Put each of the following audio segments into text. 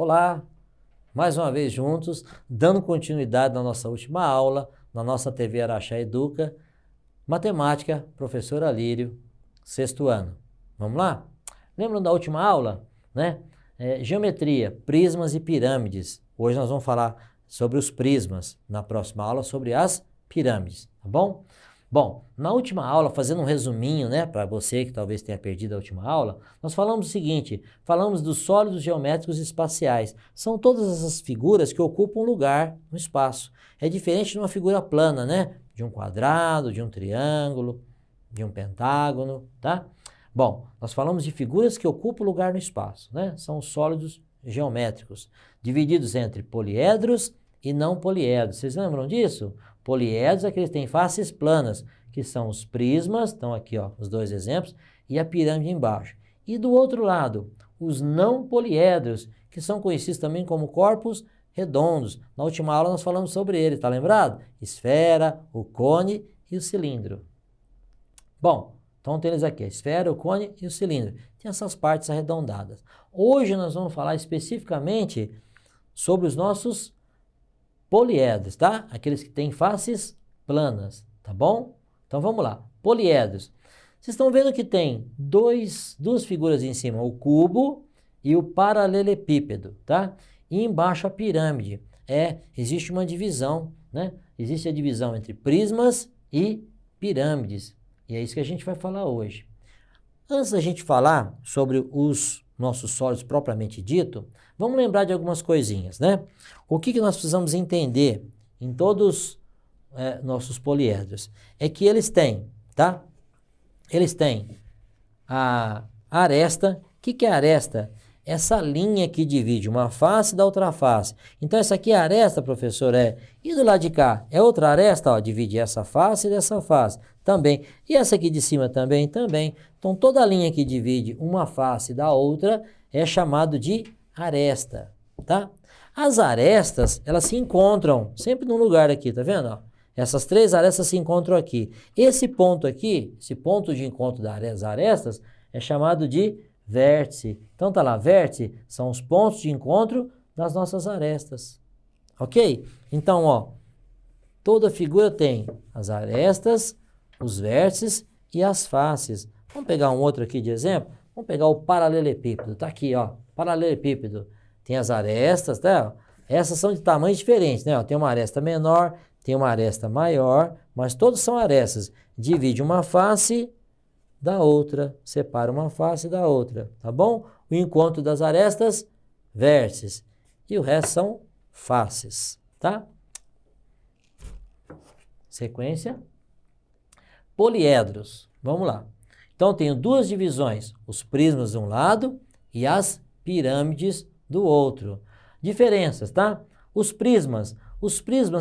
Olá, mais uma vez juntos, dando continuidade na nossa última aula, na nossa TV Araxá Educa, Matemática, professor Alírio, sexto ano. Vamos lá? Lembram da última aula? Né? Geometria, prismas e pirâmides. Hoje nós vamos falar sobre os prismas, na próxima aula sobre as pirâmides, tá bom? Bom, na última aula, fazendo um resuminho, né, para você que talvez tenha perdido a última aula, nós falamos o seguinte, falamos dos sólidos geométricos espaciais. São todas essas figuras que ocupam um lugar no espaço. É diferente de uma figura plana, né? De um quadrado, de um triângulo, de um pentágono, tá? Bom, nós falamos de figuras que ocupam lugar no espaço, né? São os sólidos geométricos, divididos entre poliedros e não poliedros. Vocês lembram disso? Poliedros é aqueles que têm faces planas, que são os prismas, estão aqui ó, os dois exemplos, e a pirâmide embaixo. E do outro lado, os não poliedros, que são conhecidos também como corpos redondos. Na última aula nós falamos sobre ele, tá lembrado? Esfera, o cone e o cilindro. Bom, então tem eles aqui, a esfera, o cone e o cilindro. Tem essas partes arredondadas. Hoje nós vamos falar especificamente sobre os nossos poliedros, tá? Aqueles que têm faces planas, tá bom? Então vamos lá, poliedros. Vocês estão vendo que tem duas figuras em cima, o cubo e o paralelepípedo, tá? E embaixo a pirâmide. Existe uma divisão, né? Existe a divisão entre prismas e pirâmides. E é isso que a gente vai falar hoje. Antes da gente falar sobre os nossos sólidos propriamente dito, vamos lembrar de algumas coisinhas, né? O que nós precisamos entender em todos nossos poliedros? É que eles têm, tá? Eles têm a aresta. O que é aresta? Essa linha que divide uma face da outra face. Então, essa aqui é a aresta, professor, E do lado de cá? É outra aresta, ó, divide essa face dessa face. Também. E essa aqui de cima também? Também. Então, toda linha que divide uma face da outra é chamado de aresta, tá? As arestas, elas se encontram sempre num lugar aqui, tá vendo? Ó? Essas três arestas se encontram aqui. Esse ponto aqui, esse ponto de encontro das arestas, é chamado de vértice. Então tá lá, vértice são os pontos de encontro das nossas arestas. Ok? Então, ó, toda figura tem as arestas, os vértices e as faces. Vamos pegar um outro aqui de exemplo? Vamos pegar o paralelepípedo. Tá aqui, ó, paralelepípedo. Tem as arestas, tá? Essas são de tamanhos diferentes, né? Ó, tem uma aresta menor, tem uma aresta maior, mas todos são arestas. Divide uma face da outra, separa uma face da outra, tá bom? O encontro das arestas, vértices. E o resto são faces, tá? Sequência. Poliedros. Vamos lá. Então, tenho duas divisões, os prismas de um lado e as pirâmides do outro. Diferenças, tá? Os prismas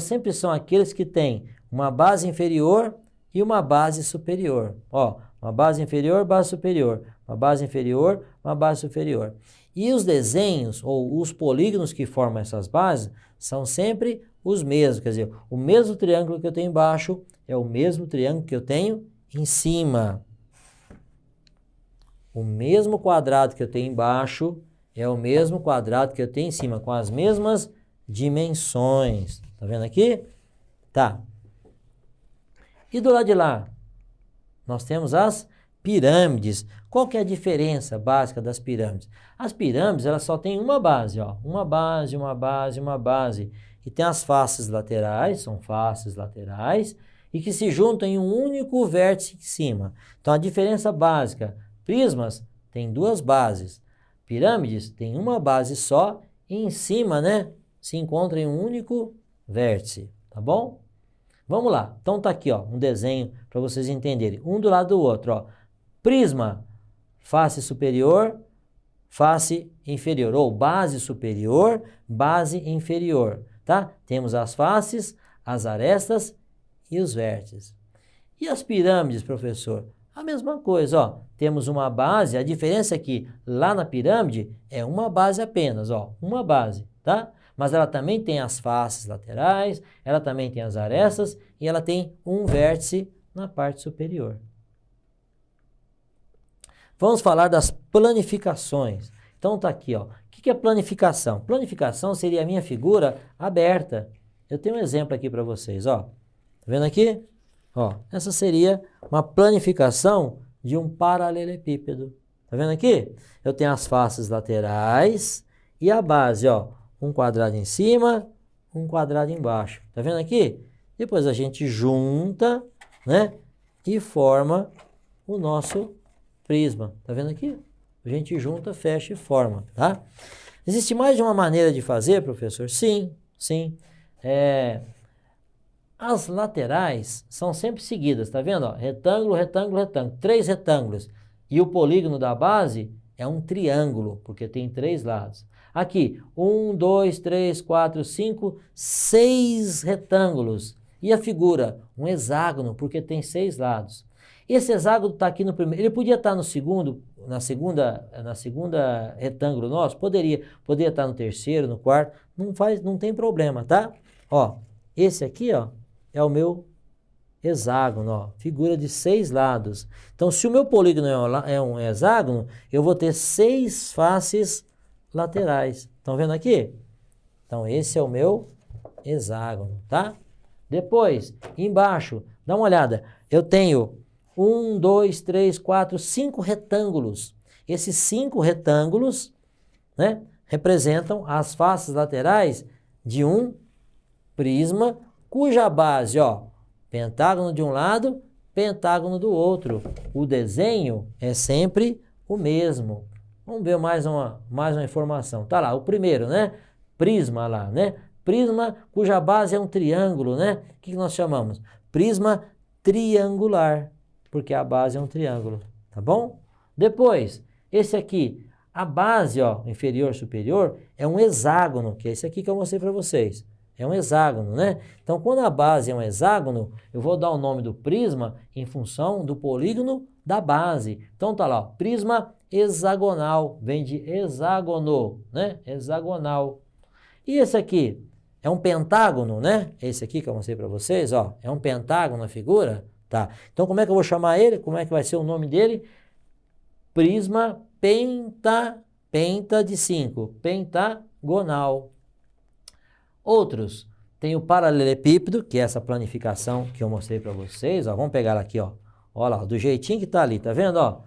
sempre são aqueles que têm uma base inferior e uma base superior. Ó, uma base inferior, base superior. Uma base inferior, uma base superior. E os desenhos, ou os polígonos que formam essas bases, são sempre os mesmos. Quer dizer, o mesmo triângulo que eu tenho embaixo é o mesmo triângulo que eu tenho em cima. O mesmo quadrado que eu tenho embaixo é o mesmo quadrado que eu tenho em cima, com as mesmas dimensões. Tá vendo aqui? Tá. E do lado de lá, nós temos as pirâmides. Qual que é a diferença básica das pirâmides? As pirâmides, elas só têm uma base, ó. Uma base, uma base, uma base. E tem as faces laterais, são faces laterais, e que se juntam em um único vértice em cima. Então, a diferença básica, prismas tem duas bases, pirâmides tem uma base só, e em cima, né, se encontra em um único vértice, tá bom? Vamos lá, então tá aqui, ó, um desenho para vocês entenderem, um do lado do outro, ó. Prisma, face superior, face inferior, ou base superior, base inferior, tá? Temos as faces, as arestas e os vértices. E as pirâmides, professor? A mesma coisa, ó. Temos uma base, a diferença é que lá na pirâmide é uma base apenas, ó, uma base, tá? Mas ela também tem as faces laterais, ela também tem as arestas e ela tem um vértice na parte superior. Vamos falar das planificações. Então tá aqui, ó. que é planificação? Planificação seria a minha figura aberta. Eu tenho um exemplo aqui para vocês, ó. Tá vendo aqui? Ó, essa seria uma planificação de um paralelepípedo. Tá vendo aqui? Eu tenho as faces laterais e a base, ó. Um quadrado em cima, um quadrado embaixo. Tá vendo aqui? Depois a gente junta, né? E forma o nosso prisma. Tá vendo aqui? A gente junta, fecha e forma, tá? Existe mais de uma maneira de fazer, professor? Sim, sim. As laterais são sempre seguidas, tá vendo? Ó, retângulo, retângulo, retângulo. 3 retângulos. E o polígono da base é um triângulo, porque tem 3 lados. Aqui, 1, 2, 3, 4, 5, 6 retângulos. E a figura? Um hexágono, porque tem 6 lados. Esse hexágono está aqui no primeiro. Ele podia estar no segundo, na segunda retângulo nosso? Poderia estar no terceiro, no quarto. Não tem problema, tá? Ó, esse aqui, ó, é o meu hexágono, ó, figura de 6 lados. Então, se o meu polígono é um hexágono, eu vou ter 6 faces laterais. Estão vendo aqui? Então, esse é o meu hexágono, tá? Depois, embaixo, dá uma olhada. Eu tenho 1, 2, 3, 4, 5 retângulos. Esses 5 retângulos, né, representam as faces laterais de um prisma, cuja base, ó, pentágono de um lado, pentágono do outro. O desenho é sempre o mesmo. Vamos ver mais uma informação. Tá lá, o primeiro, né? Prisma lá, né? Prisma cuja base é um triângulo, né? O que nós chamamos? Prisma triangular, porque a base é um triângulo, tá bom? Depois, esse aqui, a base, ó, inferior, superior, é um hexágono, que é esse aqui que eu mostrei para vocês. É um hexágono, né? Então, quando a base é um hexágono, eu vou dar o nome do prisma em função do polígono da base. Então, tá lá, ó, prisma hexagonal, vem de hexágono, né? Hexagonal. E esse aqui é um pentágono, né? Esse aqui que eu mostrei para vocês, ó, é um pentágono a figura, tá? Então, como é que eu vou chamar ele? Como é que vai ser o nome dele? Prisma penta de 5, pentagonal. Outros, tem o paralelepípedo, que é essa planificação que eu mostrei para vocês, ó. Vamos pegar aqui, ó. Olha lá, do jeitinho que tá ali, tá vendo, ó?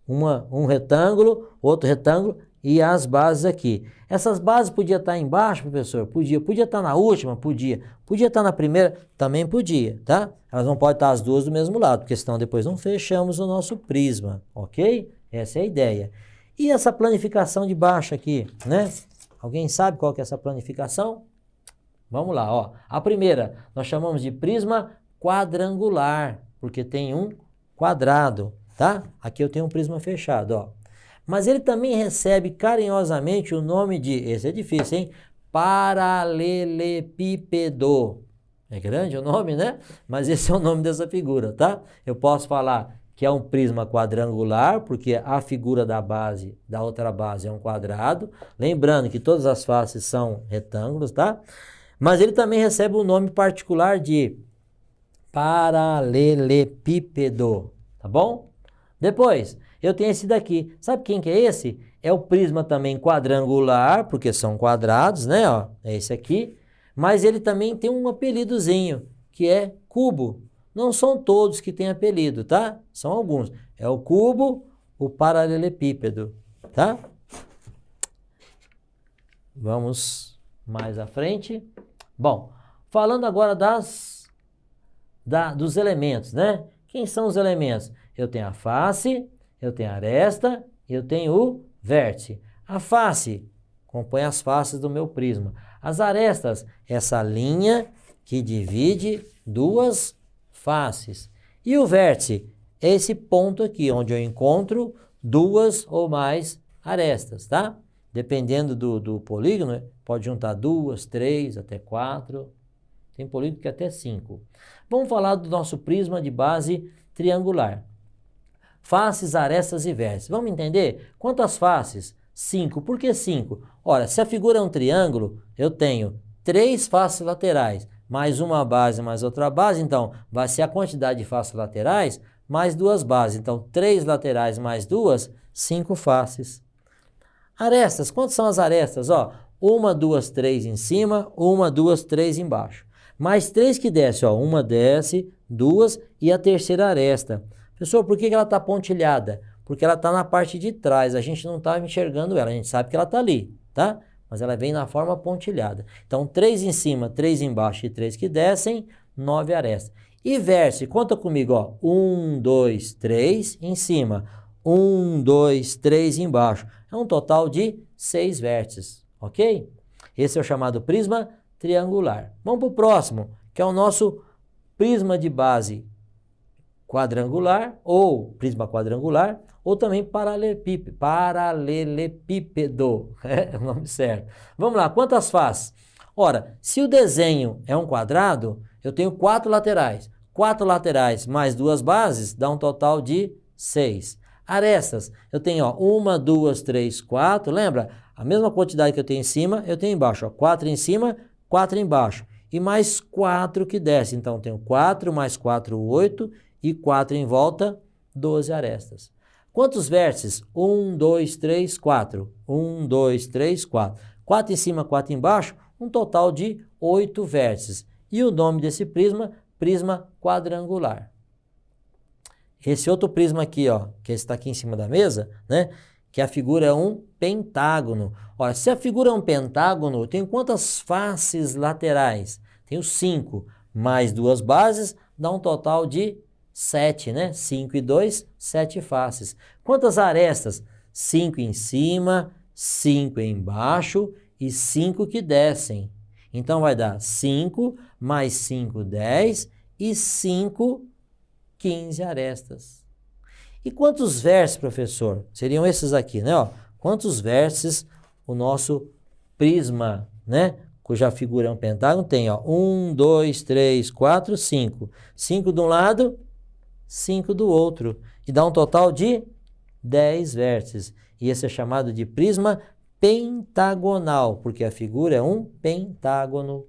Um retângulo, outro retângulo e as bases aqui. Essas bases podiam estar embaixo, professor? Podia. Podia estar na última? Podia. Podia estar na primeira? Também podia, tá? Elas não podem estar as duas do mesmo lado, porque senão depois não fechamos o nosso prisma, ok? Essa é a ideia. E essa planificação de baixo aqui, né? Alguém sabe qual que é essa planificação? Vamos lá, ó. A primeira, nós chamamos de prisma quadrangular, porque tem um quadrado, tá? Aqui eu tenho um prisma fechado, ó. Mas ele também recebe carinhosamente o nome de, esse é difícil, hein? Paralelepípedo. É grande o nome, né? Mas esse é o nome dessa figura, tá? Eu posso falar que é um prisma quadrangular, porque a figura da base, da outra base é um quadrado. Lembrando que todas as faces são retângulos, tá? Mas ele também recebe o nome particular de paralelepípedo, tá bom? Depois, eu tenho esse daqui. Sabe quem que é esse? É o prisma também quadrangular, porque são quadrados, né? Ó, é esse aqui. Mas ele também tem um apelidozinho, que é cubo. Não são todos que têm apelido, tá? São alguns. É o cubo, o paralelepípedo, tá? Vamos mais à frente. Bom, falando agora dos elementos, né? Quem são os elementos? Eu tenho a face, eu tenho a aresta e eu tenho o vértice. A face compõe as faces do meu prisma. As arestas, essa linha que divide duas faces. E o vértice é esse ponto aqui, onde eu encontro duas ou mais arestas, tá? Dependendo do polígono, pode juntar 2, 3, até 4. Tem polígono que é até 5. Vamos falar do nosso prisma de base triangular. Faces, arestas e vértices. Vamos entender? Quantas faces? 5. Por que 5? Ora, se a figura é um triângulo, eu tenho 3 faces laterais, mais uma base, mais outra base. Então, vai ser a quantidade de faces laterais, mais 2 bases. Então, 3 laterais mais 2, 5 faces. Arestas, quantas são as arestas? Ó, 1, 2, 3 em cima, 1, 2, 3 embaixo. Mais 3 que desce, ó, uma desce, 2 e a terceira aresta. Professor, por que ela está pontilhada? Porque ela está na parte de trás, a gente não está enxergando ela, a gente sabe que ela está ali, tá? Mas ela vem na forma pontilhada. Então, 3 em cima, 3 embaixo e 3 que descem, 9 arestas. E vértice, conta comigo, ó, 1, 2, 3 em cima, 1, 2, 3 embaixo. É um total de 6 vértices, ok? Esse é o chamado prisma triangular. Vamos para o próximo, que é o nosso prisma de base quadrangular, ou prisma quadrangular, ou também paralelepípedo, é o nome certo. Vamos lá, quantas faces? Ora, se o desenho é um quadrado, eu tenho 4 laterais. 4 laterais mais 2 bases dá um total de 6. Arestas, eu tenho ó, 1, 2, 3, 4, lembra? A mesma quantidade que eu tenho em cima, eu tenho embaixo. Ó, 4 em cima, 4 embaixo. E mais 4 que desce. Então, eu tenho 4 mais 4, 8. E 4 em volta, 12 arestas. Quantos vértices? 1, 2, 3, 4. 1, 2, 3, 4. 4 em cima, 4 embaixo, um total de 8 vértices. E o nome desse prisma, prisma quadrangular. Esse outro prisma aqui, ó, que está aqui em cima da mesa, né? Que a figura é um pentágono. Olha, se a figura é um pentágono, eu tenho quantas faces laterais? Tenho 5, mais 2 bases, dá um total de 7, né? 5 e 2, 7 faces. Quantas arestas? 5 em cima, 5 embaixo e 5 que descem. Então, vai dar 5 mais 5, 10 e 5, 15 arestas. E quantos vértices, professor? Seriam esses aqui, né? Ó, quantos vértices o nosso prisma, né? Cuja figura é um pentágono, tem, ó, 1, 2, 3, 4, 5. 5 de um lado, 5 do outro. E dá um total de 10 vértices. E esse é chamado de prisma pentagonal, porque a figura é um pentágono.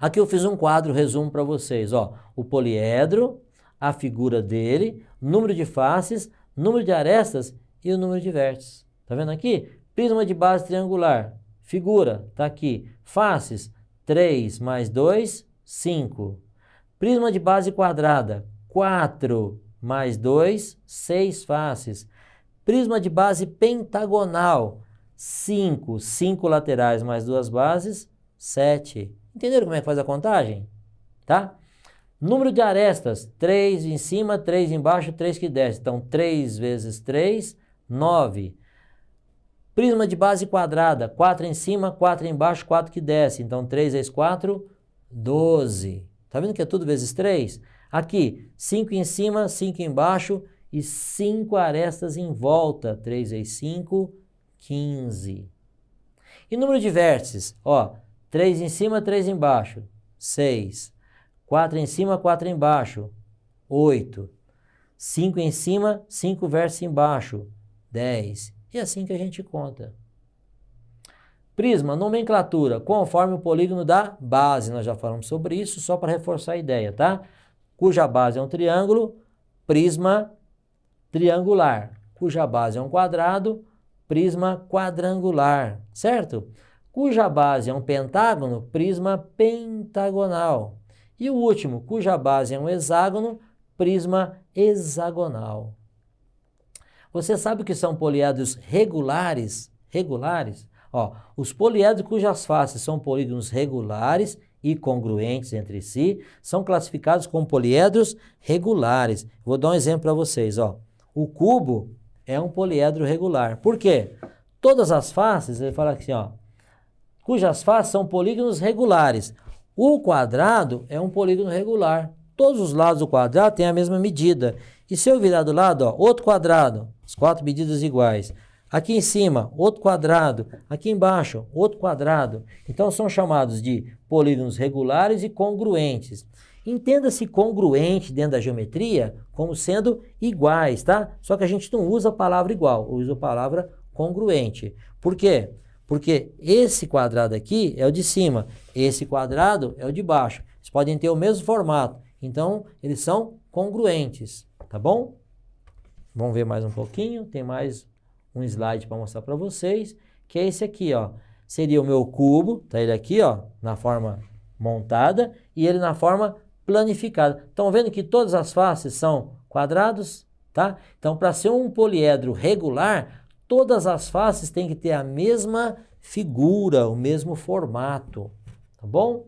Aqui eu fiz um quadro, resumo para vocês. Ó, o poliedro, a figura dele, número de faces, número de arestas e o número de vértices. Tá vendo aqui? Prisma de base triangular. Figura, tá aqui. Faces, 3 mais 2, 5. Prisma de base quadrada, 4 mais 2, 6 faces. Prisma de base pentagonal, 5, 5 laterais mais 2 bases, 7. Entenderam como é que faz a contagem? Tá? Número de arestas, 3 em cima, 3 embaixo, 3 que desce. Então, 3 vezes 3, 9. Prisma de base quadrada, 4 em cima, 4 embaixo, 4 que desce. Então, 3 vezes 4, 12. Tá vendo que é tudo vezes 3? Aqui, 5 em cima, 5 embaixo e 5 arestas em volta. 3 vezes 5, 15. E número de vértices? Ó, 3 em cima, 3 embaixo, 6. 4 em cima, 4 embaixo, 8. 5 em cima, 5 vértices embaixo, 10. E assim que a gente conta. Prisma, nomenclatura, conforme o polígono da base. Nós já falamos sobre isso, só para reforçar a ideia, tá? Cuja base é um triângulo, prisma triangular. Cuja base é um quadrado, prisma quadrangular, certo? Cuja base é um pentágono, prisma pentagonal. E o último, cuja base é um hexágono, prisma hexagonal. Você sabe o que são poliedros regulares? Regulares? Ó, os poliedros cujas faces são polígonos regulares e congruentes entre si, são classificados como poliedros regulares. Vou dar um exemplo para vocês. Ó. O cubo é um poliedro regular. Por quê? Todas as faces, ele fala assim, ó, cujas faces são polígonos regulares. O quadrado é um polígono regular. Todos os lados do quadrado têm a mesma medida. E se eu virar do lado, ó, outro quadrado, as 4 medidas iguais. Aqui em cima, outro quadrado. Aqui embaixo, outro quadrado. Então, são chamados de polígonos regulares e congruentes. Entenda-se congruente dentro da geometria como sendo iguais, tá? Só que a gente não usa a palavra igual, usa a palavra congruente. Por quê? Porque esse quadrado aqui é o de cima, esse quadrado é o de baixo. Eles podem ter o mesmo formato, então eles são congruentes, tá bom? Vamos ver mais um pouquinho, tem mais um slide para mostrar para vocês, que é esse aqui, ó. Seria o meu cubo, tá ele aqui, ó, na forma montada, e ele na forma planificada. Estão vendo que todas as faces são quadrados, tá? Então, para ser um poliedro regular, todas as faces têm que ter a mesma figura, o mesmo formato, tá bom?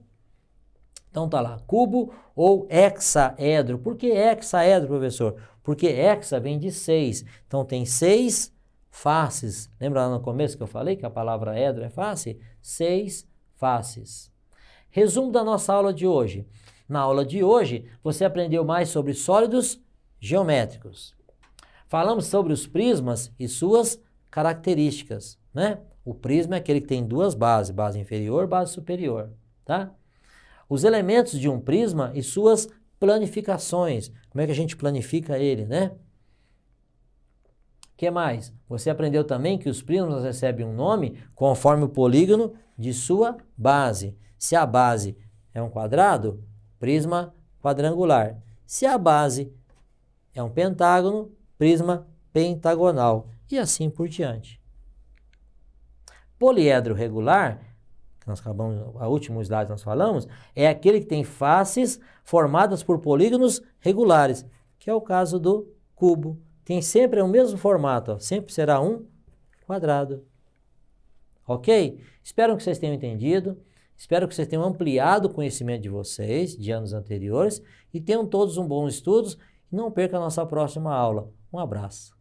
Então tá lá, cubo ou hexaedro. Por que hexaedro, professor? Porque hexa vem de 6. Então tem 6 faces. Lembra lá no começo que eu falei que a palavra edro é face? 6 faces. Resumo da nossa aula de hoje. Na aula de hoje, você aprendeu mais sobre sólidos geométricos. Falamos sobre os prismas e suas características, né? O prisma é aquele que tem duas bases, base inferior, base superior, tá? Os elementos de um prisma e suas planificações. Como é que a gente planifica ele, né? O que mais? Você aprendeu também que os prismas recebem um nome conforme o polígono de sua base. Se a base é um quadrado, prisma quadrangular. Se a base é um pentágono, prisma pentagonal. E assim por diante. Poliedro regular, que nós acabamos, a último slide nós falamos, é aquele que tem faces formadas por polígonos regulares, que é o caso do cubo. Tem sempre o mesmo formato, ó, sempre será um quadrado. Ok? Espero que vocês tenham entendido, espero que vocês tenham ampliado o conhecimento de vocês, de anos anteriores, e tenham todos um bom estudo, e não perca a nossa próxima aula. Um abraço.